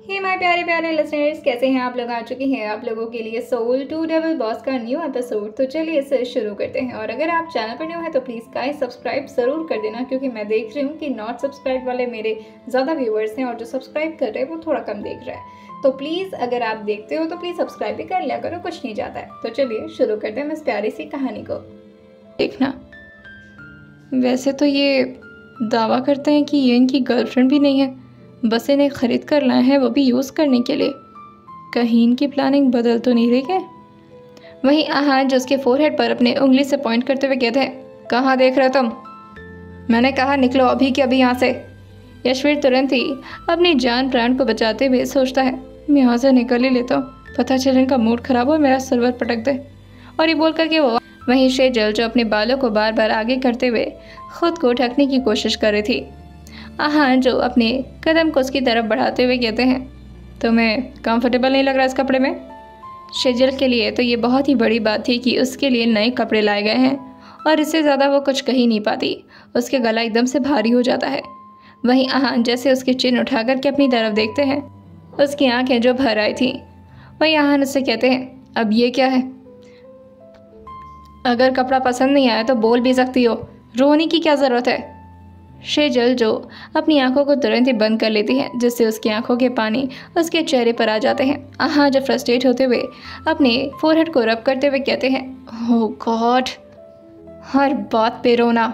Hey my प्यारे प्यारे listeners, कैसे हैं आप लोग। आ चुके हैं आप लोगों के लिए सोल 2 डबल बॉस का न्यू एपिसोड। तो चलिए इसे शुरू करते हैं। और अगर आप चैनल पर न्यू है तो प्लीज़ गाइस सब्सक्राइब ज़रूर कर देना, क्योंकि मैं देख रही हूँ कि नॉट सब्सक्राइब वाले मेरे ज़्यादा व्यूवर्स हैं और जो सब्सक्राइब कर रहे हैं वो थोड़ा कम देख रहा है। तो प्लीज़ अगर आप देखते हो तो प्लीज़ सब्सक्राइब भी कर लिया करो, कुछ नहीं जाता है। तो चलिए शुरू करते हैं इस प्यारी सी कहानी को। देखना, वैसे तो ये दावा करते हैं कि ये इनकी गर्लफ्रेंड भी नहीं है, बस इन्हें ख़रीद कर लाए हैं, वो भी यूज़ करने के लिए। कहीं इनकी प्लानिंग बदल तो नहीं रही है। वहीं आहान जो उसके फोरहेड पर अपने उंगली से पॉइंट करते हुए कहते हैं, कहाँ देख रहे तुम? मैंने कहा निकलो अभी के अभी यहाँ से। यशवीर तुरंत ही अपनी जान प्राण को बचाते हुए सोचता है, मैं यहाँ से निकल ही लेता हूँ, पता चले इनका मूड ख़राब हो मेरा सर्वर पटक दे। और ये बोल करके वो वहीं शेजल जो अपने बालों को बार बार आगे करते हुए खुद को ढकने की कोशिश कर रही थी। आहान जो अपने कदम को उसकी तरफ बढ़ाते हुए कहते हैं, तुम्हें कंफर्टेबल नहीं लग रहा इस कपड़े में? शेजल के लिए तो ये बहुत ही बड़ी बात थी कि उसके लिए नए कपड़े लाए गए हैं और इससे ज़्यादा वो कुछ कह ही नहीं पाती। उसके गला एकदम से भारी हो जाता है। वहीं आहान जैसे उसकी चिन उठा करके अपनी तरफ देखते हैं, उसकी आंखें जो भर आई थी। वहीं आहान उससे कहते हैं, अब ये क्या है? अगर कपड़ा पसंद नहीं आया तो बोल भी सकती हो, रोने की क्या ज़रूरत है? शेजल जो अपनी आंखों को तुरंत ही बंद कर लेती है, जिससे उसकी आंखों के पानी उसके चेहरे पर आ जाते हैं। आहान जब फ्रस्ट्रेट होते हुए अपने फोरहेड को रब करते हुए कहते हैं, ओह गॉड, हर बात पे रोना,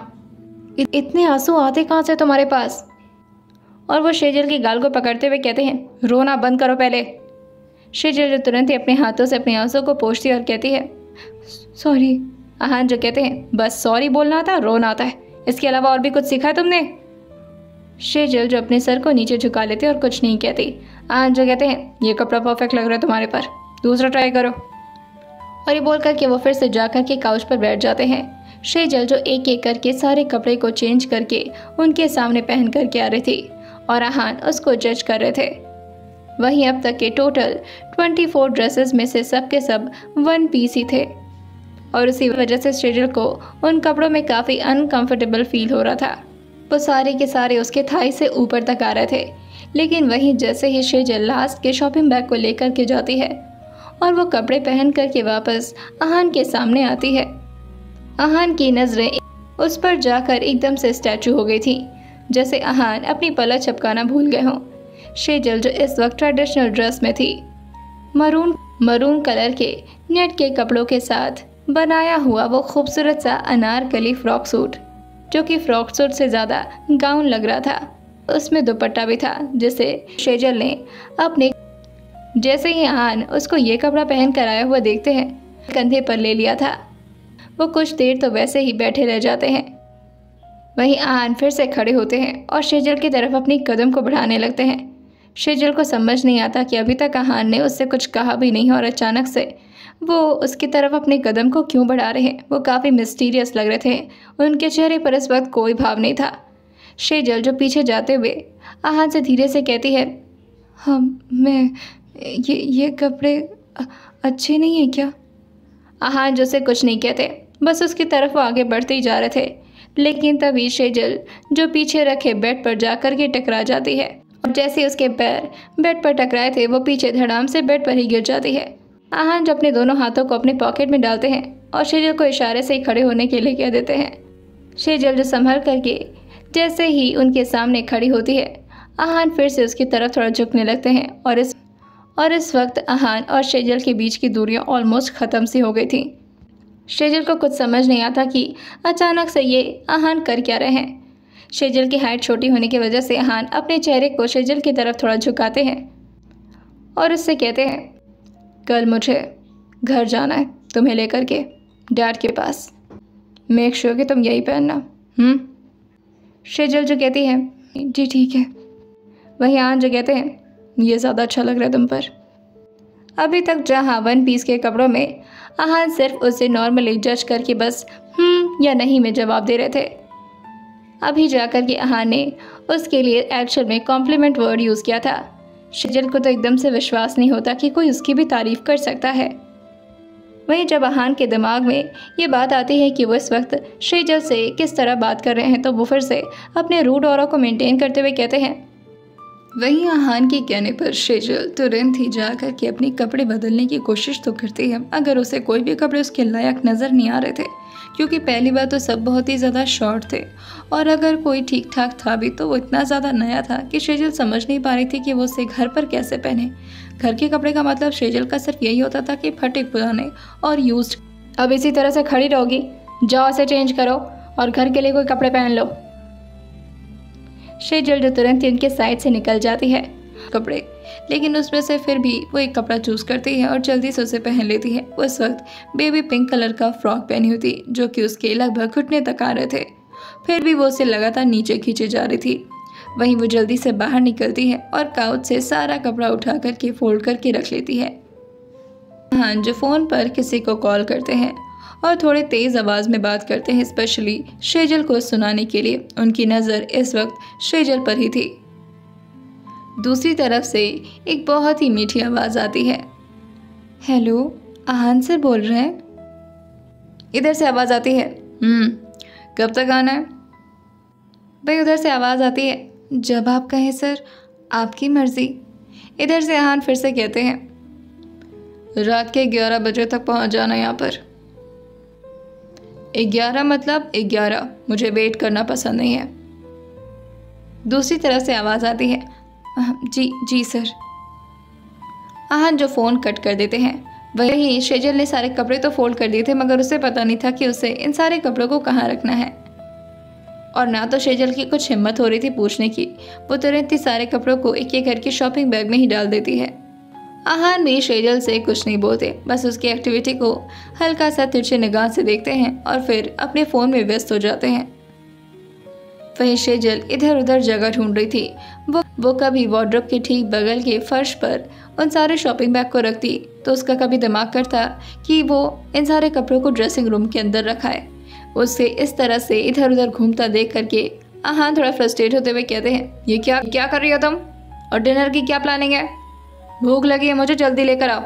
इतने आंसू आते कहाँ से तुम्हारे पास? और वो शेजल के गाल को पकड़ते हुए कहते हैं, रोना बंद करो पहले। शेजल जो तुरंत ही अपने हाथों से अपने आंसू को पोंछती है और कहती है, सॉरी। आहान जो कहते हैं, बस सॉरी बोलना आता, रोना आता है, इसके अलावा और भी कुछ सीखा है तुमने? शेजल जो अपने सर को नीचे झुका लेते और कुछ नहीं कहती। आहान जो कहते हैं, ये कपड़ा परफेक्ट लग रहा है तुम्हारे पर, दूसरा ट्राई करो। और ये बोल करके वो फिर से जा कर के काउच पर बैठ जाते हैं। शेजल जो एक एक करके सारे कपड़े को चेंज करके उनके सामने पहन करके आ रही थी और आहान उसको जज कर रहे थे। वहीं अब तक के टोटल 24 ड्रेसेस में से सब के सब 1 पीस ही थे और उसी वजह से शेजल को उन कपड़ों में काफ़ी अनकंफर्टेबल फील हो रहा था। वो सारे के सारे उसके थाई से ऊपर तक आ रहे थे। लेकिन वहीं जैसे ही शेजल लास्ट के शॉपिंग बैग को लेकर के जाती है और वो कपड़े पहन करके वापस आहान के सामने आती है, आहान की नज़रें उस पर जाकर एकदम से स्टैचू हो गई थी, जैसे आहान अपनी पलक झपकाना भूल गए हों। शेजल जो इस वक्त ट्रेडिशनल ड्रेस में थी, मरून कलर के नेट के कपड़ों के साथ बनाया हुआ वो खूबसूरत सा अनारकली फ्रॉक सूट, जो कि फ्रॉक सूट से ज़्यादा गाउन लग रहा था। उसमें दुपट्टा भी था, जिसे शेजल ने अपने जैसे ही आहान उसको ये कपड़ा पहन कर आया हुआ देखते हैं कंधे पर ले लिया था। वो कुछ देर तो वैसे ही बैठे रह जाते हैं। वहीं आहान फिर से खड़े होते हैं और शेजल की तरफ अपनी कदम को बढ़ाने लगते हैं। शेजल को समझ नहीं आता कि अभी तक आहान ने उससे कुछ कहा भी नहीं और अचानक से वो उसकी तरफ अपने कदम को क्यों बढ़ा रहे हैं। वो काफ़ी मिस्टीरियस लग रहे थे, उनके चेहरे पर इस वक्त कोई भाव नहीं था। शेजल जो पीछे जाते हुए आहान से धीरे से कहती है, मैं ये कपड़े अच्छे नहीं हैं क्या? आहान जो से कुछ नहीं कहते, बस उसकी तरफ वो आगे बढ़ते ही जा रहे थे। लेकिन तभी शेजल जो पीछे रखे बेड पर जाकर के टकरा जाती है और जैसे उसके पैर बेड पर टकराए थे वो पीछे धड़ाम से बेड पर ही गिर जाती है। आहान जो अपने दोनों हाथों को अपने पॉकेट में डालते हैं और शेजल को इशारे से ही खड़े होने के लिए कह देते हैं। शेजल जो संभल करके जैसे ही उनके सामने खड़ी होती है, आहान फिर से उसकी तरफ थोड़ा झुकने लगते हैं और इस वक्त आहान और शेजल के बीच की दूरियां ऑलमोस्ट ख़त्म सी हो गई थी। शेजल को कुछ समझ नहीं आता कि अचानक से ये आहान कर क्या रहे हैं। शेजल की हाइट छोटी होने की वजह से आहान अपने चेहरे को शेजल की तरफ थोड़ा झुकाते हैं और उससे कहते हैं, कल मुझे घर जाना है तुम्हें लेकर के डैड के पास, मेक श्योर कि तुम यही पहनना। शेजल जो कहती है, जी ठीक है। वहीं आहान जो कहते हैं, ये ज़्यादा अच्छा लग रहा है तुम पर। अभी तक जहाँ 1 पीस के कपड़ों में आहान सिर्फ उसे नॉर्मली जज करके बस या नहीं में जवाब दे रहे थे, अभी जाकर के आहान ने उसके लिए एक्चुअल में कॉम्प्लीमेंट वर्ड यूज़ किया था। शेजल को तो एकदम से विश्वास नहीं होता कि कोई उसकी भी तारीफ़ कर सकता है। वहीं जब आहान के दिमाग में ये बात आती है कि वो इस वक्त शेजल से किस तरह बात कर रहे हैं, तो वो फिर से अपने रूड ऑरा को मेंटेन करते हुए कहते हैं, वहीं आहान के कहने पर शेजल तुरंत ही जाकर के अपने कपड़े बदलने की कोशिश तो करती है, अगर उसे कोई भी कपड़े उसके लायक नज़र नहीं आ रहे थे, क्योंकि पहली बार तो सब बहुत ही ज़्यादा शॉर्ट थे और अगर कोई ठीक ठाक था भी तो वो इतना ज़्यादा नया था कि शेजल समझ नहीं पा रही थी कि वो उसे घर पर कैसे पहने। घर के कपड़े का मतलब शेजल का सिर्फ यही होता था कि फटे पुराने और यूज्ड। अब इसी तरह से खड़ी रहोगी, जाओ से चेंज करो और घर के लिए कोई कपड़े पहन लो। शेजल जो तुरंत ही उनके साइड से निकल जाती है कपड़े, लेकिन उसमें से फिर भी वो एक कपड़ा चूज करती है और जल्दी से उसे पहन लेती है। उस वक्त बेबी पिंक कलर का फ्रॉक पहनी हुई थी जो कि उसके लगभग घुटने तक आ रहे थे, फिर भी वो उसे लगातार नीचे खींचे जा रही थी। वहीं वो जल्दी से बाहर निकलती है और काउच से सारा कपड़ा उठा करके फोल्ड करके रख लेती है। हाँ, जो फ़ोन पर किसी को कॉल करते हैं और थोड़े तेज़ आवाज़ में बात करते हैं, स्पेशली शेजल को सुनाने के लिए। उनकी नज़र इस वक्त शेजल पर ही थी। दूसरी तरफ से एक बहुत ही मीठी आवाज़ आती है। हेलो, आहान सर बोल रहे हैं? इधर से आवाज़ आती है। कब तक आना है? भाई उधर से आवाज़ आती है। जब आप कहें सर, आपकी मर्ज़ी। इधर से आहान फिर से कहते हैं। रात के 11 बजे तक पहुंच जाना यहाँ पर। 11 मतलब 11, मुझे वेट करना पसंद नहीं है। दूसरी तरफ से आवाज़ आती है। जी जी सर। आहान जो फ़ोन कट कर देते हैं। वहीं शेजल ने सारे कपड़े तो फोल्ड कर दिए थे, मगर उसे पता नहीं था कि उसे इन सारे कपड़ों को कहाँ रखना है, और ना तो शेजल की कुछ हिम्मत हो रही थी पूछने की। वो तुरंत ही सारे कपड़ों को एक एक करके शॉपिंग बैग में ही डाल देती है। आहान भी शेजल से कुछ नहीं बोलते, बस उसकी एक्टिविटी को हल्का सा तिरछे निगाह से देखते हैं और फिर अपने फ़ोन में व्यस्त हो जाते हैं। वहीं शेजल इधर उधर जगह ढूंढ रही थी। वो कभी वार्डरोब के ठीक बगल के फर्श पर उन सारे शॉपिंग बैग को रखती तो उसका कभी दिमाग करता कि वो इन सारे कपड़ों को ड्रेसिंग रूम के अंदर रखा है। उससे इस तरह से इधर उधर घूमता देख करके आहान थोड़ा फ्रस्ट्रेट होते हुए कहते हैं, ये क्या कर रही हो तुम, और डिनर की क्या प्लानिंग है? भूख लगी है मुझे, जल्दी लेकर आओ।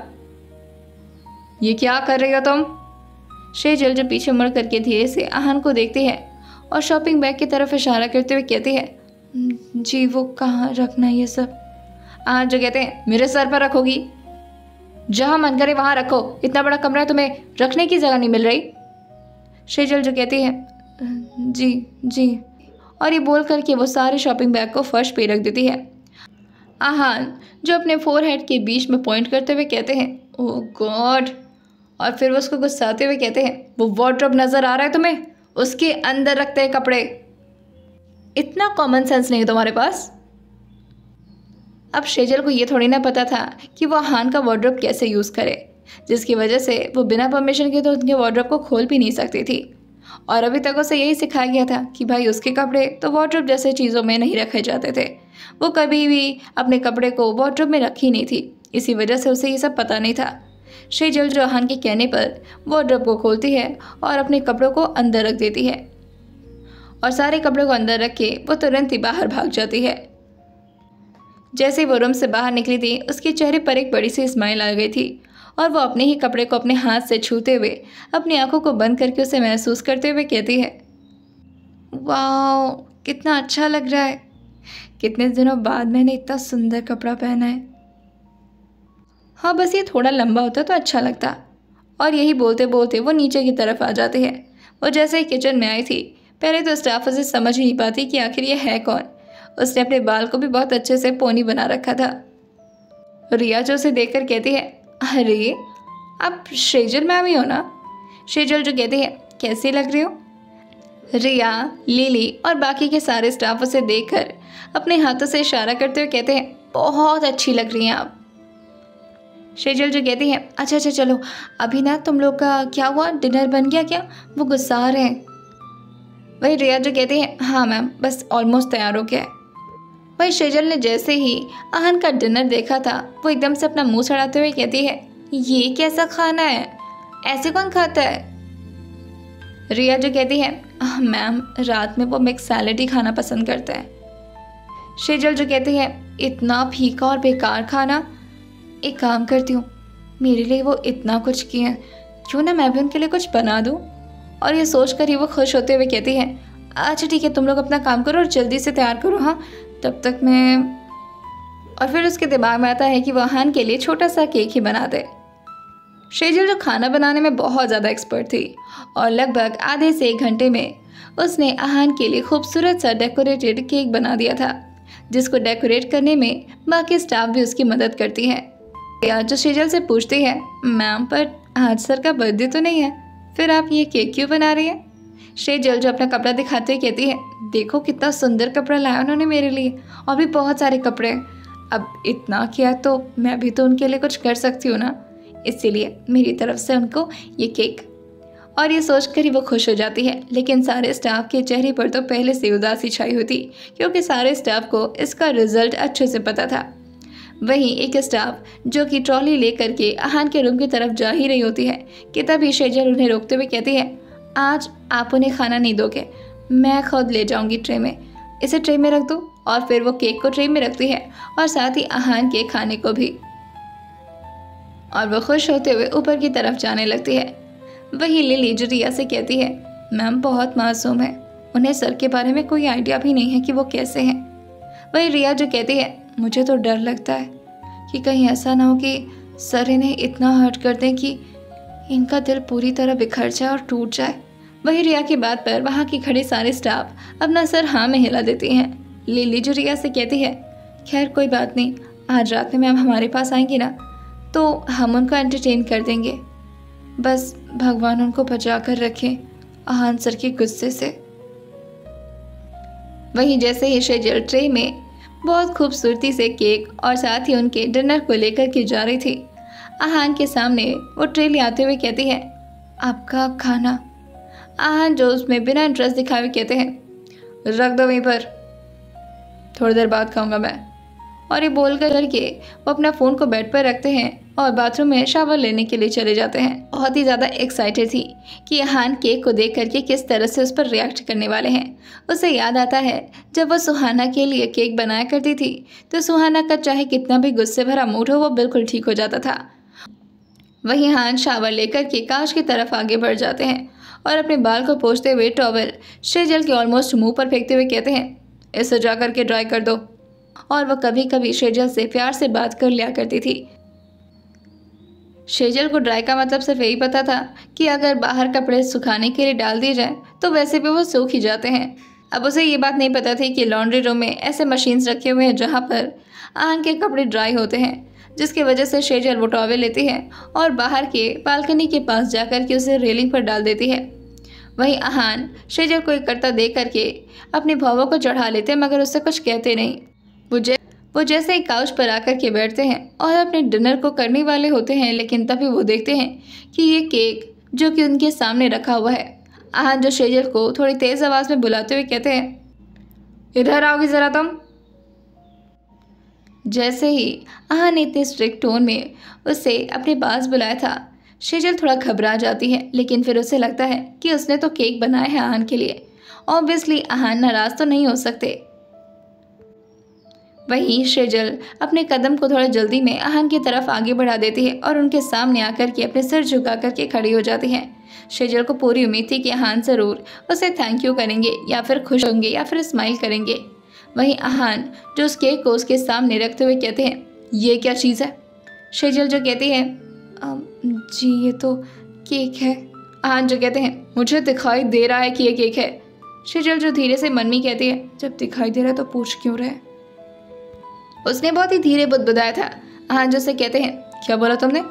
ये क्या कर रही हो तुम? शेजल जो पीछे मुड़ करके धीरे से आहान को देखती है और शॉपिंग बैग की तरफ इशारा करते हुए कहती है, जी वो कहाँ रखना है ये सब? आहान जो कहते हैं, मेरे सर पर रखोगी, जहाँ मन करे वहाँ रखो, इतना बड़ा कमरा है तुम्हें रखने की जगह नहीं मिल रही। शेजल जो कहती है, जी जी, और ये बोल करके वो सारे शॉपिंग बैग को फर्श पे रख देती है। आहान जो अपने फोरहेड के बीच में पॉइंट करते हुए कहते हैं, ओह गॉड, और फिर वो उसको गुस्साते हुए कहते हैं, वो वार्डरोब नज़र आ रहा है तुम्हें, उसके अंदर रखते हैं कपड़े, इतना कॉमन सेंस नहीं है तुम्हारे पास। अब शेजल को ये थोड़ी ना पता था कि वो आहान का वार्डरोब कैसे यूज़ करे, जिसकी वजह से वो बिना परमिशन के तो उनके वार्डरोब को खोल भी नहीं सकती थी। और अभी तक उसे यही सिखाया गया था कि भाई उसके कपड़े तो वार्डरोब जैसे चीज़ों में नहीं रखे जाते थे। वो कभी भी अपने कपड़े को वार्डरोब में रखी नहीं थी, इसी वजह से उसे ये सब पता नहीं था। शेजल जो आहान के कहने पर वार्डरोब को खोलती है और अपने कपड़ों को अंदर रख देती है, और सारे कपड़ों को अंदर रख के वो तुरंत ही बाहर भाग जाती है। जैसे वो रूम से बाहर निकली थी, उसके चेहरे पर एक बड़ी सी स्माइल आ गई थी और वो अपने ही कपड़े को अपने हाथ से छूते हुए अपनी आंखों को बंद करके उसे महसूस करते हुए कहती है, वाह कितना अच्छा लग रहा है, कितने दिनों बाद मैंने इतना सुंदर कपड़ा पहना है। हाँ बस ये थोड़ा लंबा होता तो अच्छा लगता। और यही बोलते बोलते वो नीचे की तरफ आ जाते हैं। वो जैसे ही किचन में आई थी, पहले तो स्टाफ उसे समझ ही नहीं पाती कि आखिर ये है कौन। उसने अपने बाल को भी बहुत अच्छे से पोनी बना रखा था। रिया जो उसे देखकर कहती है, अरे आप शेजल मैम ही हो ना? शेजल जो कहती है, कैसी लग रही हो? रिया, लिली और बाकी के सारे स्टाफ उसे देखकर अपने हाथों से इशारा करते हुए कहते हैं, बहुत अच्छी लग रही हैं आप। शेजल जो कहती है, अच्छा चलो, अभी ना तुम लोग का क्या हुआ, डिनर बन गया क्या? वो गुस्सा रहे हैं। वही रिया जो कहती है, हाँ मैम बस ऑलमोस्ट तैयार हो गया है। वही शेजल ने जैसे ही आहान का डिनर देखा था, वो एकदम से अपना मुंह चढ़ाते हुए कहती है, ये कैसा खाना है, ऐसे कौन खाता है? रिया जो कहती है, मैम रात में वो मिक्स सैलेड ही खाना पसंद करता है। शेजल जो कहती है, इतना फीका और बेकार खाना, एक काम करती हूँ, मेरे लिए वो इतना कुछ किए हैं, क्यों ना मैं भी उनके लिए कुछ बना दूँ। और ये सोच कर ही वो खुश होते हुए कहती है, अच्छा ठीक है, तुम लोग अपना काम करो और जल्दी से तैयार करो, हाँ तब तक मैं। और फिर उसके दिमाग में आता है कि वो अहान के लिए छोटा सा केक ही बना दे। शेजल जो खाना बनाने में बहुत ज़्यादा एक्सपर्ट थी और लगभग आधे से 1 घंटे में उसने अहान के लिए खूबसूरत सा डेकोरेटेड केक बना दिया था, जिसको डेकोरेट करने में बाकी स्टाफ भी उसकी मदद करती है। रिया जो शेजल से पूछती है, मैम पर आज सर का बर्थडे तो नहीं है, फिर आप ये केक क्यों बना रही है? शेजल जो अपना कपड़ा दिखाते हुए कहती है, देखो कितना सुंदर कपड़ा लाया उन्होंने मेरे लिए, और भी बहुत सारे कपड़े। अब इतना किया तो मैं भी तो उनके लिए कुछ कर सकती हूँ ना, इसीलिए मेरी तरफ से उनको ये केक। और ये सोचकर ही वो खुश हो जाती है। लेकिन सारे स्टाफ के चेहरे पर तो पहले से उदासी छाई हुई थी, क्योंकि सारे स्टाफ को इसका रिजल्ट अच्छे से पता था। वहीं एक स्टाफ जो कि ट्रॉली लेकर के अहान के रूम की तरफ जा ही रही होती है कि तभी शेजल उन्हें रोकते हुए कहती है, आज आप उन्हें खाना नहीं दोगे, मैं खुद ले जाऊंगी ट्रे में, इसे ट्रे में रख दो। और फिर वो केक को ट्रे में रखती है और साथ ही अहान के खाने को भी, और वो खुश होते हुए ऊपर की तरफ जाने लगती है। वही लिली जो रिया से कहती है, मैम बहुत मासूम है, उन्हें सर के बारे में कोई आइडिया भी नहीं है कि वो कैसे हैं। वही रिया जो कहती है, मुझे तो डर लगता है कि कहीं ऐसा ना हो कि सर इन्हें इतना हर्ट कर दें कि इनका दिल पूरी तरह बिखर जाए और टूट जाए। वही रिया की बात पर वहाँ की खड़े सारे स्टाफ अपना सर हाँ में हिला देती हैं। लिली जो रिया से कहती है, खैर कोई बात नहीं, आज रात में मैम हमारे पास आएंगी ना तो हम उनको एंटरटेन कर देंगे, बस भगवान उनको बचा कर रखें अहान सर के गुस्से से। वहीं जैसे ही शेजल ट्रे में बहुत खूबसूरती से केक और साथ ही उनके डिनर को लेकर के जा रही थी, अहान के सामने वो ट्रे ले आते हुए कहती है, आपका खाना। अहान जो उसमें बिना इंटरेस्ट दिखाए हुए कहते हैं, रख दो वहीं पर, थोड़ी देर बाद खाऊंगा मैं। और ये बोल करके वो अपना फ़ोन को बेड पर रखते हैं और बाथरूम में शावर लेने के लिए चले जाते हैं। बहुत ही ज़्यादा एक्साइटेड थी कि अहान केक को देख करके किस तरह से उस पर रिएक्ट करने वाले हैं। उसे याद आता है जब वो सुहाना के लिए केक बनाया करती थी तो सुहाना का चाहे कितना भी गुस्से भरा मूड हो वो बिल्कुल ठीक हो जाता था। वहीं अहान शावर लेकर के काश की तरफ आगे बढ़ जाते हैं और अपने बाल को पोंछते हुए टॉवल शेजल के ऑलमोस्ट मुंह पर फेंकते हुए कहते हैं, इसे जा करके ड्राई कर दो। और वह कभी कभी शेजल से प्यार से बात कर लिया करती थी। शेजल को ड्राई का मतलब सिर्फ यही पता था कि अगर बाहर कपड़े सुखाने के लिए डाल दिए जाए तो वैसे भी वो सूख ही जाते हैं। अब उसे ये बात नहीं पता थी कि लॉन्ड्री रूम में ऐसे मशीन्स रखे हुए हैं जहाँ पर अहान के कपड़े ड्राई होते हैं, जिसकी वजह से शेजल वो टॉवल लेती है और बाहर के बालकनी के पास जाकर के उसे रेलिंग पर डाल देती है। वहीं अहान शेजल को एक करता देख करके अपनी भावों को चढ़ा लेते हैं, मगर उससे कुछ कहते नहीं। वो जैसे ही काउच पर आकर के बैठते हैं और अपने डिनर को करने वाले होते हैं, लेकिन तभी वो देखते हैं कि ये केक जो कि उनके सामने रखा हुआ है। अहान जो शेजल को थोड़ी तेज़ आवाज़ में बुलाते हुए कहते हैं, इधर आओगी ज़रा तुम। जैसे ही अहान ने इतने स्ट्रिक्ट टोन में उसे अपने पास बुलाया था, शेजल थोड़ा घबरा जाती है, लेकिन फिर उसे लगता है कि उसने तो केक बनाया है अहान के लिए, ऑब्वियसली अहान नाराज़ तो नहीं हो सकते। वहीं शेजल अपने कदम को थोड़ा जल्दी में अहान की तरफ आगे बढ़ा देती है और उनके सामने आकर के अपने सिर झुका करके खड़ी हो जाती है। शेजल को पूरी उम्मीद थी कि अहान ज़रूर उसे थैंक यू करेंगे या फिर खुश होंगे या फिर स्माइल करेंगे। वहीं अहान जो उस केक को उसके सामने रखते हुए कहते हैं, ये क्या चीज़ है? शेजल जो कहती है, जी ये तो केक है। अहान जो कहते हैं, मुझे दिखाई दे रहा है कि ये केक है। शेजल जो धीरे से मन में कहती है, जब दिखाई दे रहा है तो पूछ क्यों रहे? उसने बहुत ही धीरे बुदबुदाया था। अहान जो से कहते हैं, क्या बोला तुमने?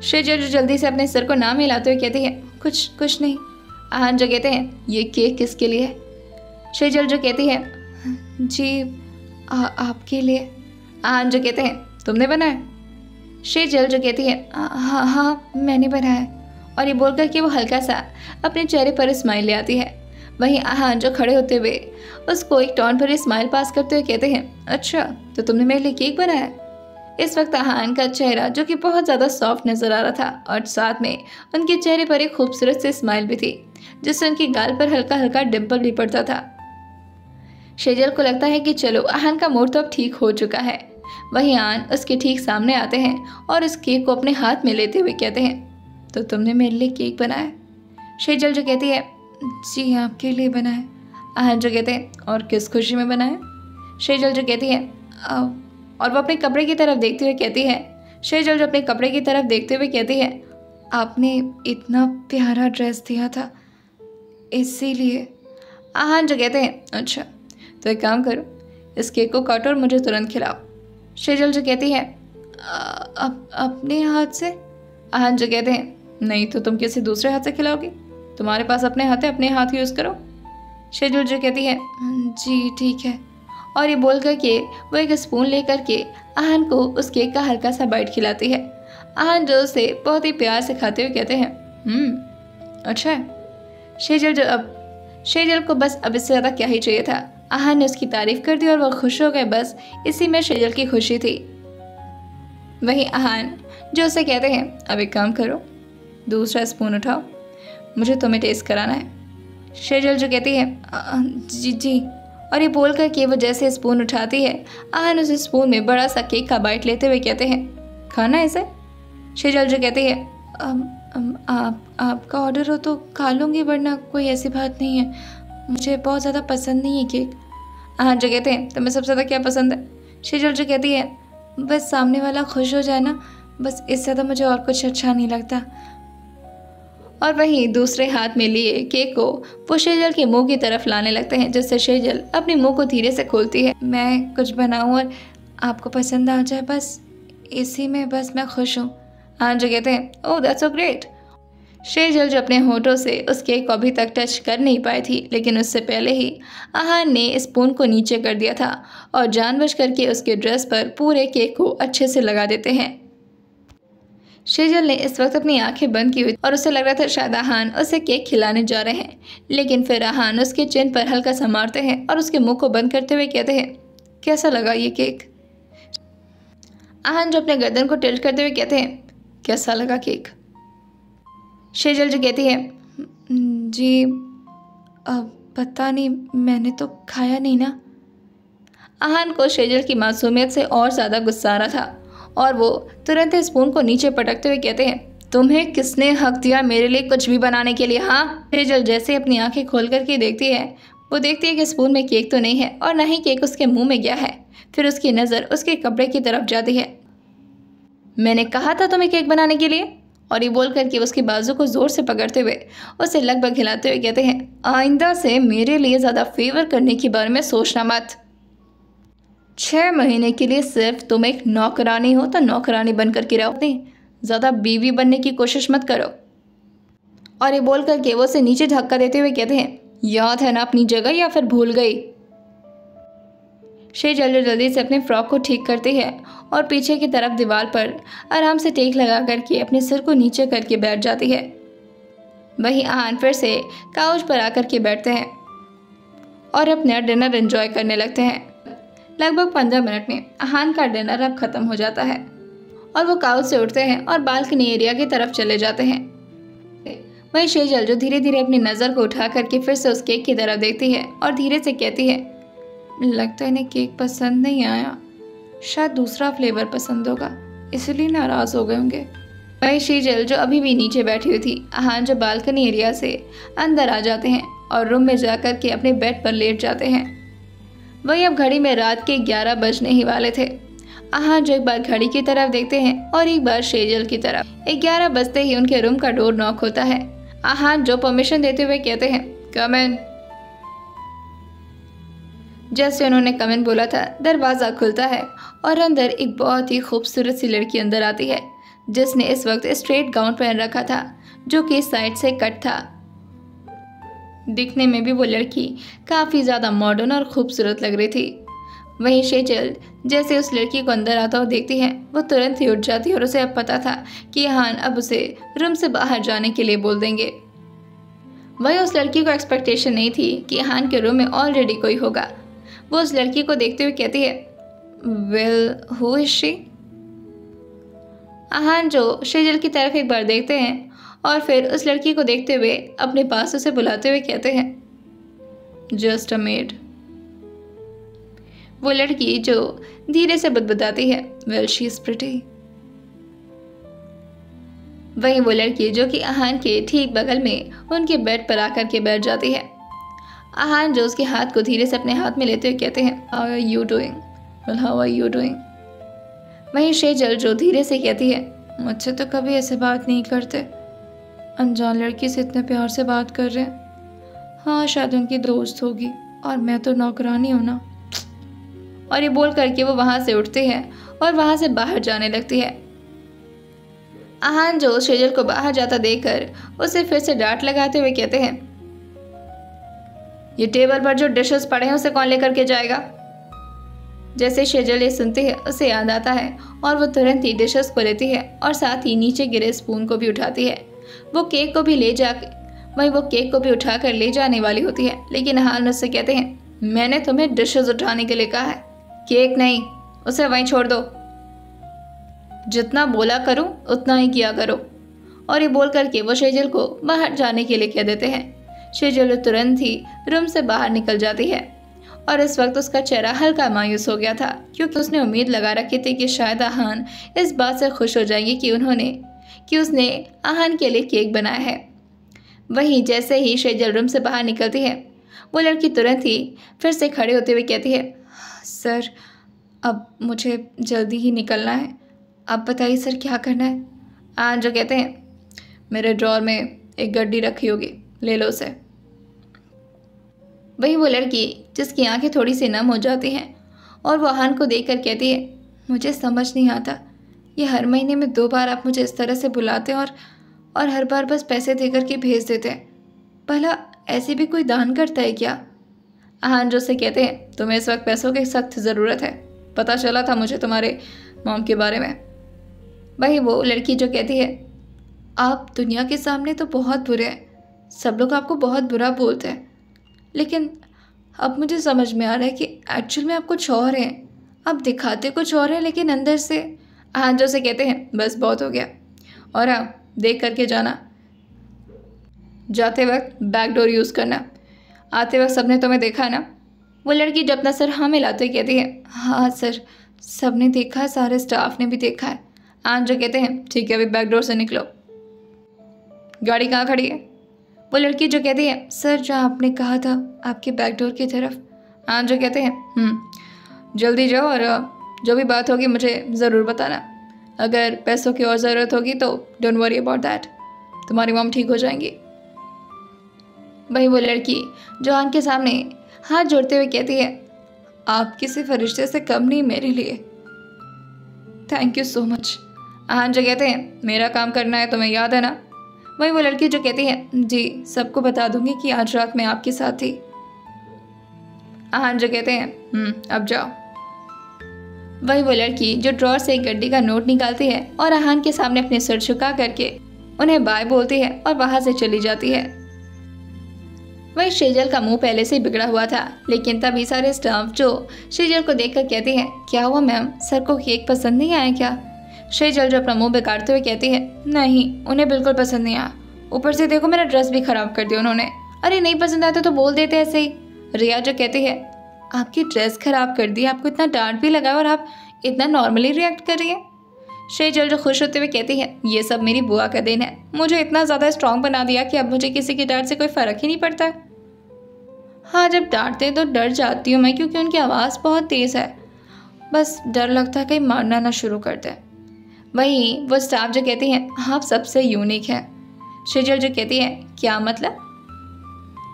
शेजल जो जल्दी से अपने सर को ना हिलाते हुए कहती है, कुछ नहीं। अहान जो कहते हैं, ये केक किसके लिए है? शेजल जो कहती है, जी आपके लिए। अहान जो कहते हैं, तुमने बनाया? शेजल जो कहती है, हाँ मैंने बनाया है। और ये बोलकर कि वो हल्का सा अपने चेहरे पर स्माइल ले आती है। वहीं अहान जो खड़े होते हुए उसको एक टॉन पर स्माइल पास करते हुए कहते हैं, अच्छा तो तुमने मेरे लिए केक बनाया? इस वक्त अहान का चेहरा जो कि बहुत ज़्यादा सॉफ्ट नज़र आ रहा था और साथ में उनके चेहरे पर एक खूबसूरत सी स्माइल भी थी, जिससे उनकी गाल पर हल्का हल्का डिम्पल भी पड़ता था। शेजल को लगता है कि चलो अहान का मूड तो अब ठीक हो चुका है। वहीं अहान उसके ठीक सामने आते हैं और इस केक को अपने हाथ में लेते हुए कहते हैं, तो तुमने मेरे लिए केक बनाया? शेजल जो कहती है, जी आपके लिए बनाया। अहान जो कहते हैं, और किस खुशी में बनाया? शेजल जो कहती है, और वो अपने कपड़े की तरफ देखते हुए कहती है, शेजल जो अपने कपड़े की तरफ देखते हुए कहती है, आपने इतना प्यारा ड्रेस दिया था इसीलिए। आहान जो कहते हैं, अच्छा तो एक काम करो, इस केक को काटो और मुझे तुरंत खिलाओ। शेजल जो कहती है, अपने हाथ से? आहान जो कहते हैं, नहीं तो तुम किसी दूसरे हाथ से खिलाओगी? तुम्हारे पास अपने हाथ है, अपने हाथ यूज़ करो। शेजल जो कहती है, जी ठीक है। और ये बोल कर के वो एक स्पून लेकर के आहान को उस केक का हल्का सा बाइट खिलाती है। आहान जो उसे बहुत ही प्यार से खाते हुए कहते हैं, अच्छा है। शेजल को बस अब इससे ज़्यादा क्या ही चाहिए था। आहान ने उसकी तारीफ कर दी और वो खुश हो गए। बस इसी में शेजल की खुशी थी। वहीं आहान जो उसे कहते हैं, अब एक काम करो, दूसरा स्पून उठाओ, मुझे तुम्हें टेस्ट कराना है। शेजल जो कहती है, जी जी। और ये बोल कर के वो जैसे स्पून उठाती है, आहान उस स्पून में बड़ा सा केक का बाइट लेते हुए कहते हैं, खाना है इसे? शेजल जो कहती है, आपका ऑर्डर हो तो खा लूँगी, वरना कोई ऐसी बात नहीं है, मुझे बहुत ज़्यादा पसंद नहीं है केक। आहान जो कहते हैं, तुम्हें सबसे ज़्यादा क्या पसंद है? शेजल जो कहती है, बस सामने वाला खुश हो जाए ना, बस इससे ज़्यादा मुझे और कुछ अच्छा नहीं लगता। और वहीं दूसरे हाथ में लिए केक को वो शेजल के मुंह की तरफ लाने लगते हैं, जिससे शेजल अपने मुंह को धीरे से खोलती है। मैं कुछ बनाऊं और आपको पसंद आ जाए, बस इसी में बस मैं खुश हूँ। आहान जो कहते हैं, ओह दैट्स सो ग्रेट। शेजल जो अपने होठों से उस केक को अभी तक टच कर नहीं पाई थी, लेकिन उससे पहले ही आहान ने स्पून को नीचे कर दिया था और जानबूझ करके उसके ड्रेस पर पूरे केक को अच्छे से लगा देते हैं। शेजल ने इस वक्त अपनी आंखें बंद की हुई और उसे लग रहा था शायद आहान उसे केक खिलाने जा रहे हैं, लेकिन फिर आहान उसके चिन पर हल्का सा मारते हैं और उसके मुंह को बंद करते हुए कहते हैं, कैसा लगा ये केक? आहान जो अपने गर्दन को टिल्ट करते हुए कहते हैं, कैसा लगा केक? शेजल जो कहती है, जी पता नहीं, मैंने तो खाया नहीं ना। आहान को शेजल की मासूमियत से और ज़्यादा गुस्सा आ रहा था और वो तुरंत स्पून को नीचे पटकते हुए कहते हैं, तुम्हें किसने हक दिया मेरे लिए कुछ भी बनाने के लिए? हाँ। शेजल जैसे अपनी आंखें खोल करके देखती है, वो देखती है कि स्पून में केक तो नहीं है और ना ही केक उसके मुंह में गया है। फिर उसकी नज़र उसके कपड़े की तरफ जाती है। मैंने कहा था तुम्हें केक बनाने के लिए। और ये बोल करके उसके बाजू को ज़ोर से पकड़ते हुए उसे लगभग हिलाते हुए कहते हैं, आइंदा से मेरे लिए ज़्यादा फेवर करने के बारे में सोचना मत। 6 महीने के लिए सिर्फ तुम एक नौकरानी हो तो नौकरानी बन करके रहो, ज़्यादा बीवी बनने की कोशिश मत करो। और ये बोल करके वो उसे नीचे धक्का देते हुए कहते हैं, याद है ना अपनी जगह या फिर भूल गई? शेजल जल्दी से अपने फ्रॉक को ठीक करती है और पीछे की तरफ दीवार पर आराम से टेक लगा करके अपने सिर को नीचे करके बैठ जाती है। वहीं आहान फिर से काउच पर आकर के बैठते हैं और अपना डिनर एंजॉय करने लगते हैं। लगभग 15 मिनट में आहान का डिनर अब ख़त्म हो जाता है और वो काउच से उठते हैं और बालकनी एरिया की तरफ चले जाते हैं। वहीं शेजल जो धीरे धीरे अपनी नज़र को उठा करके फिर से उस केक की तरफ देखती है और धीरे से कहती है, लगता है इन्हें केक पसंद नहीं आया, शायद दूसरा फ्लेवर पसंद होगा, इसलिए नाराज़ हो गए होंगे। वहीं शेजल जो अभी भी नीचे बैठी हुई थी, आहान जो बालकनी एरिया से अंदर आ जाते हैं और रूम में जाकर के अपने बेड पर लेट जाते हैं। वहीं अब घड़ी में रात के 11 बजने ही वाले थे। आहान जो एक बार घड़ी की तरफ देखते हैं और एक बार शेजल की तरफ। 11 बजते ही उनके रूम का डोर नॉक होता है। आहान जो परमिशन देते हुए कहते हैं, कम इन। जैसे उन्होंने कम इन बोला था, दरवाज़ा खुलता है और अंदर एक बहुत ही खूबसूरत सी लड़की अंदर आती है, जिसने इस वक्त स्ट्रेट गाउन पहन रखा था जो कि साइड से कट था। दिखने में भी वो लड़की काफ़ी ज़्यादा मॉडर्न और खूबसूरत लग रही थी। वहीं शेजल जैसे उस लड़की को अंदर आता हुआ देखती है, वो तुरंत ही उठ जाती है और उसे अब पता था कि आहान अब उसे रूम से बाहर जाने के लिए बोल देंगे। वहीं उस लड़की को एक्सपेक्टेशन नहीं थी कि आहान के रूम में ऑलरेडी कोई होगा। वो उस लड़की को देखते हुए कहती है, वेल हु इज शी? आहान जो शेजल की तरफ एक बार देखते हैं और फिर उस लड़की को देखते हुए अपने पास उसे बुलाते हुए कहते हैं, जस्ट अ मेड। वो लड़की जो धीरे से बुदबुदाती है, वेल शी इज प्रिटी। वहीं वो लड़की जो कि आहान के ठीक बगल में उनके बेड पर आकर के बैठ जाती है। आहान जो उसके हाथ को धीरे से अपने हाथ में लेते हुए कहते हैं, how are you doing? Well how are you doing? वहीं शेजल जो धीरे से कहती है, मुझसे तो कभी ऐसे बात नहीं करते, अनजान लड़की से इतने प्यार से बात कर रहे हैं। हाँ शायद उनकी दोस्त होगी और मैं तो नौकरानी हूँ ना। और ये बोल करके वो वहाँ से उठती है और वहाँ से बाहर जाने लगती है। आहान जो शेजल को बाहर जाता देखकर उसे फिर से डांट लगाते हुए कहते हैं, ये टेबल पर जो डिशेस पड़े हैं उसे कौन लेकर के जाएगा। जैसे शेजल ये सुनती है उसे याद आता है और वो तुरंत ही डिशेस को लेती है और साथ ही नीचे गिरे स्पून को भी उठाती है। वो केक को भी उठा कर ले जाने वाली होती है, लेकिन आहान उससे कहते हैं, मैंने तुम्हें डिशेस उठाने के लिए कहा है, केक नहीं, उसे वहीं छोड़ दो। जितना बोला करूं उतना ही किया करो। और ये बोल करके वो शेजल को बाहर जाने के लिए कह देते हैं। शेजल तुरंत ही रूम से बाहर निकल जाती है और इस वक्त उसका चेहरा हल्का मायूस हो गया था, क्योंकि उसने उम्मीद लगा रखी थी कि शायद आहान इस बात से खुश हो जाएंगी कि उसने आहान के लिए केक बनाया है। वहीं जैसे ही शेजल रूम से बाहर निकलती है, वो लड़की तुरंत ही फिर से खड़े होते हुए कहती है, सर अब मुझे जल्दी ही निकलना है, आप बताइए सर क्या करना है। आहान जो कहते हैं, मेरे ड्रॉर में एक गड्डी रखी होगी, ले लो उसे। वही वो लड़की जिसकी आंखें थोड़ी सी नम हो जाती हैं और वो आहान को देखकर कहती है, मुझे समझ नहीं आता, ये हर महीने में 2 बार आप मुझे इस तरह से बुलाते हैं और हर बार बस पैसे देकर के भेज देते हैं। भला ऐसे भी कोई दान करता है क्या। आहान जो से कहते हैं, तुम्हें इस वक्त पैसों की सख्त ज़रूरत है, पता चला था मुझे तुम्हारे मॉम के बारे में। वही वो लड़की जो कहती है, आप दुनिया के सामने तो बहुत बुरे हैं, सब लोग आपको बहुत बुरा बोलते हैं, लेकिन अब मुझे समझ में आ रहा है कि एक्चुअल में आप कुछ और हैं, आप दिखाते कुछ और हैं लेकिन अंदर से। आहान जो से कहते हैं, बस बहुत हो गया, और हाँ देख करके जाना, जाते वक्त बैक डोर यूज़ करना, आते वक्त सबने तुम्हें देखा ना। वो लड़की जब अपना सर हाँ मिलाते हुए कहती है, हाँ सर सबने देखा है, सारे स्टाफ ने भी देखा है। आहान जो कहते हैं, ठीक है अभी बैक डोर से निकलो। गाड़ी कहाँ खड़ी है। वो लड़की जो कहती है, सर जहाँ आपने कहा था आपके बैक डोर की तरफ। आहान जो कहते हैं, जल्दी जाओ और जो भी बात होगी मुझे ज़रूर बताना, अगर पैसों की और ज़रूरत होगी तो डोंट वरी अबाउट दैट, तुम्हारी मॉम ठीक हो जाएंगी। वही वो लड़की जो आहान के सामने हाथ जोड़ते हुए कहती है, आप किसी फरिश्ते से कम नहीं मेरे लिए, थैंक यू सो मच। आहान जो कहते हैं, मेरा काम करना है तुम्हें याद है ना। वही वो लड़की जो कहती है, जी सबको बता दूंगी कि आज रात मैं आपके साथ थी। आहान जो कहते हैं, अब जाओ। वही वो लड़की जो ड्रॉर से एक गड्डी का नोट निकालती है और आहान के सामने अपने सर झुका करके उन्हें बाय बोलती है और वहां से चली जाती है। वही शेजल का मुंह पहले से बिगड़ा हुआ था, लेकिन तभी सारे स्टाफ जो शेजल को देखकर कहते हैं, क्या हुआ मैम, सर को केक पसंद नहीं आया क्या। शेजल जो अपना मुंह बिगाड़ते हुए कहती है, नहीं उन्हें बिल्कुल पसंद नहीं आया, ऊपर से देखो मेरा ड्रेस भी खराब कर दिया उन्होंने। अरे नहीं पसंद आता तो बोल देते ऐसे ही। रिया जो कहती है, आपकी ड्रेस खराब कर दी, आपको इतना डांट भी लगा और आप इतना नॉर्मली रिएक्ट कर रही है। शेजल जो खुश होते हुए कहती है, ये सब मेरी बुआ का दिन है, मुझे इतना ज़्यादा स्ट्रॉन्ग बना दिया कि अब मुझे किसी की डांट से कोई फ़र्क ही नहीं पड़ता है। हाँ जब डांटते तो डर जाती हूँ मैं, क्योंकि उनकी आवाज़ बहुत तेज़ है, बस डर लगता है कहीं मारना ना शुरू कर दे। वहीं वो स्टाफ जो कहती हैं, आप सबसे यूनिक हैं। शेजल जो कहती है, क्या मतलब।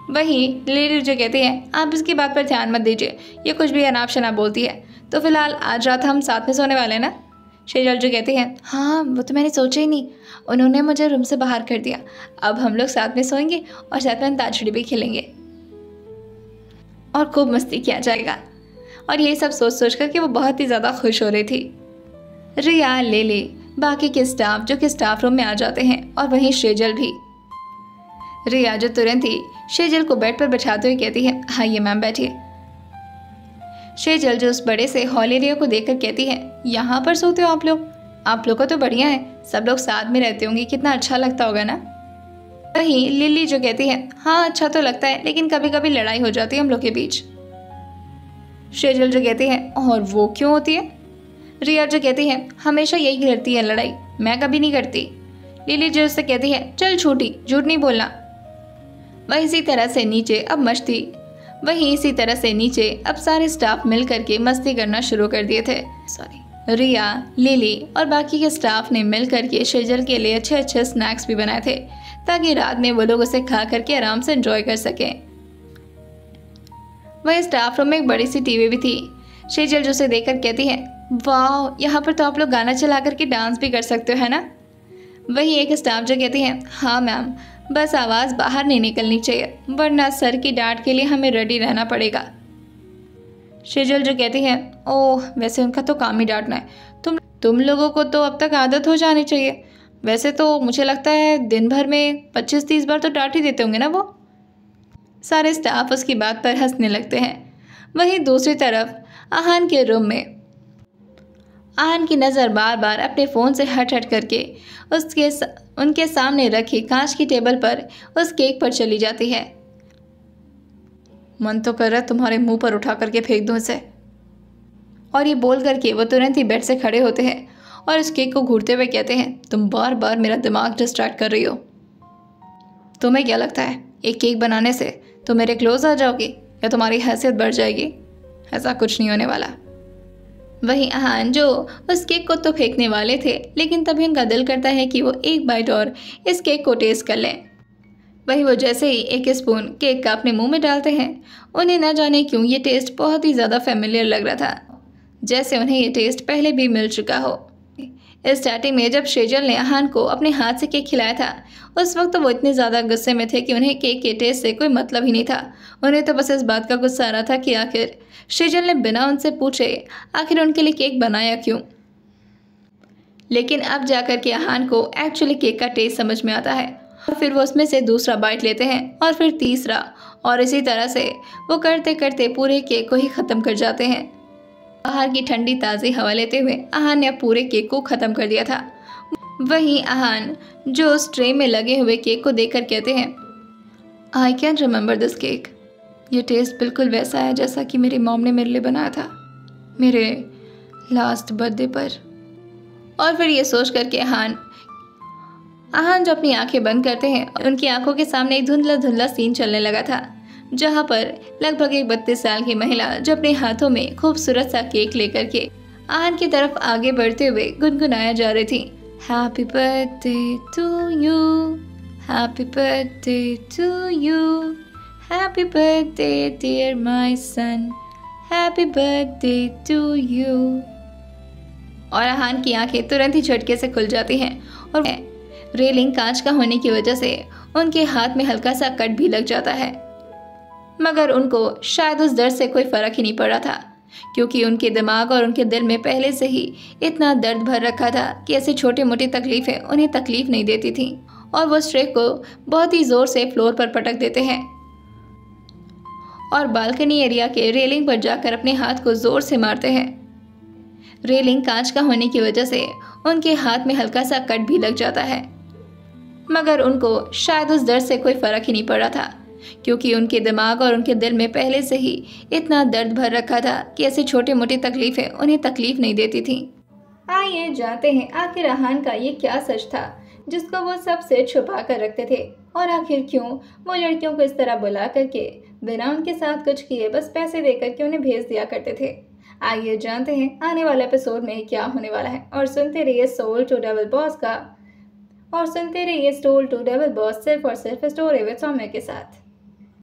वहीं लिली जो कहती है, आप इसकी बात पर ध्यान मत दीजिए, ये कुछ भी अनाप शनाप बोलती है, तो फिलहाल आज रात हम साथ में सोने वाले हैं ना। शेजल जो कहती है, हाँ वो तो मैंने सोचा ही नहीं, उन्होंने मुझे रूम से बाहर कर दिया, अब हम लोग साथ में सोएंगे और साथ में अंताक्षरी भी खेलेंगे और खूब मस्ती किया जाएगा। और ये सब सोच सोच कर कि वो बहुत ही ज़्यादा खुश हो रही थी। रिया, लेले, बाकी के स्टाफ जो कि स्टाफ रूम में आ जाते हैं और वहीं शेजल भी। रिया जो तुरंत ही शेजल को बेड पर बैठाते हुए कहती है, आइए मैम बैठिए। शेजल जो उस बड़े से हॉल एरिया को देखकर कहती है, यहाँ पर सोते हो आप लोग का तो बढ़िया है, सब लोग साथ में रहते होंगे, कितना अच्छा लगता होगा ना। वहीं लिली जो कहती है, हाँ अच्छा तो लगता है, लेकिन कभी कभी लड़ाई हो जाती है हम लोग के बीच। शेजल जो कहती है, और वो क्यों होती है। रिया जो कहती है, हमेशा यही करती है लड़ाई, मैं कभी नहीं करती। लिली जो उससे कहती है, चल छोटी, झूठ नहीं बोलना। वहीं इसी तरह से नीचे अब सारे स्टाफ मिल करके मस्ती करना शुरू कर दिए थे। रिया, लिली और बाकी के स्टाफ ने मिल करके शेजल के लिए अच्छे अच्छे स्नैक्स भी बनाए थे ताकि रात में वो लोग उसे खा करके आराम से एंजॉय कर सकें। वहीं स्टाफ रूम में एक बड़ी सी टीवी भी थी। शेजल जो उसे देखकर कहती है, वाह, यहाँ पर तो आप लोग गाना चला करके डांस भी कर सकते हो, है ना। वही एक स्टाफ जो कहती है, हाँ मैम, बस आवाज़ बाहर नहीं निकलनी चाहिए वरना सर की डांट के लिए हमें रेडी रहना पड़ेगा। शेजल जो कहती है, ओह, वैसे उनका तो काम ही डांटना है, तुम लोगों को तो अब तक आदत हो जानी चाहिए। वैसे तो मुझे लगता है दिन भर में 25-30 बार तो डांट ही देते होंगे ना वो। सारे स्टाफ उसकी बात पर हंसने लगते हैं। वहीं दूसरी तरफ आहान के रूम में आहान की नज़र बार बार अपने फ़ोन से हट हट करके उनके सामने रखी कांच की टेबल पर उस केक पर चली जाती है। मन तो कर रहा है तुम्हारे मुंह पर उठा करके फेंक दूं इसे। और ये बोल करके वो तुरंत ही बेड से खड़े होते हैं और इस केक को घूरते हुए कहते हैं, तुम बार बार मेरा दिमाग डिस्ट्रैक्ट कर रही हो। तुम्हें क्या लगता है एक केक बनाने से तुम मेरे क्लोज आ जाओगी या तुम्हारी हैसियत बढ़ जाएगी? ऐसा कुछ नहीं होने वाला। वहीं आहान जो उस केक को तो फेंकने वाले थे, लेकिन तभी उनका दिल करता है कि वो एक बाइट और इस केक को टेस्ट कर लें। वहीं वो जैसे ही एक स्पून केक का अपने मुंह में डालते हैं, उन्हें न जाने क्यों ये टेस्ट बहुत ही ज़्यादा फेमिलियर लग रहा था, जैसे उन्हें ये टेस्ट पहले भी मिल चुका हो। स्टार्टिंग में जब शेजल ने आहान को अपने हाथ से केक खिलाया था, उस वक्त तो वो इतने ज़्यादा गुस्से में थे कि उन्हें केक के टेस्ट से कोई मतलब ही नहीं था। उन्हें तो बस इस बात का गुस्सा आ रहा था कि आखिर शेजल ने बिना उनसे पूछे आखिर उनके लिए केक बनाया क्यों। लेकिन अब जाकर के आहान को एक्चुअली केक का टेस्ट समझ में आता है और फिर वो उसमें से दूसरा बाइट लेते हैं और फिर तीसरा, और इसी तरह से वो करते करते पूरे केक को ही ख़त्म कर जाते हैं। बाहर की ठंडी ताज़ी हवा लेते हुए आहान ने पूरे केक को ख़त्म कर दिया था। वहीं आहान जो उस ट्रे में लगे हुए केक को देखकर कहते हैं, I can remember this cake. ये टेस्ट बिल्कुल वैसा है जैसा कि मेरी मॉम ने मेरे लिए बनाया था मेरे लास्ट बर्थडे पर। और फिर ये सोच करके आहान जो अपनी आंखें बंद करते हैं, उनकी आंखों के सामने एक धुंधला धुंधला सीन चलने लगा था, जहां पर लगभग एक 32 साल की महिला जो अपने हाथों में खूबसूरत सा केक लेकर के आहान की तरफ आगे बढ़ते हुए गुनगुनाया जा रही थी, happy birthday to you, happy birthday to you, happy birthday dear my son, happy birthday to you. और आहान की आंखें तुरंत ही झटके से खुल जाती हैं और रेलिंग कांच का होने की वजह से उनके हाथ में हल्का सा कट भी लग जाता है, मगर उनको शायद उस दर्द से कोई फ़र्क ही नहीं पड़ रहा था, क्योंकि उनके दिमाग और उनके दिल में पहले से ही इतना दर्द भर रखा था कि ऐसी छोटी मोटी तकलीफ़ें उन्हें तकलीफ़ नहीं देती थी। और वो स्ट्रेक को बहुत ही ज़ोर से फ्लोर पर पटक देते हैं और बालकनी एरिया के रेलिंग पर जाकर अपने हाथ को ज़ोर से मारते हैं। रेलिंग कांच का होने की वजह से उनके हाथ में हल्का सा कट भी लग जाता है, मगर उनको शायद उस दर्द से कोई फ़र्क ही नहीं पड़ रहा था, क्योंकि उनके दिमाग और उनके दिल में पहले से ही इतना दर्द भर रखा था कि ऐसी छोटी मोटी तकलीफ़ें उन्हें तकलीफ़ नहीं देती थी। आइए जानते हैं आखिर आहान का ये क्या सच था जिसको वो सबसे छुपा कर रखते थे, और आखिर क्यों वो लड़कियों को इस तरह बुला करके बिना उनके साथ कुछ किए बस पैसे देकर के उन्हें भेज दिया करते थे। आइए जानते हैं आने वाले एपिसोड में क्या होने वाला है, और सुनते रहिए सोल टू डबल बॉस सिर्फ और सिर्फ स्टोरी विद सौम्य के साथ।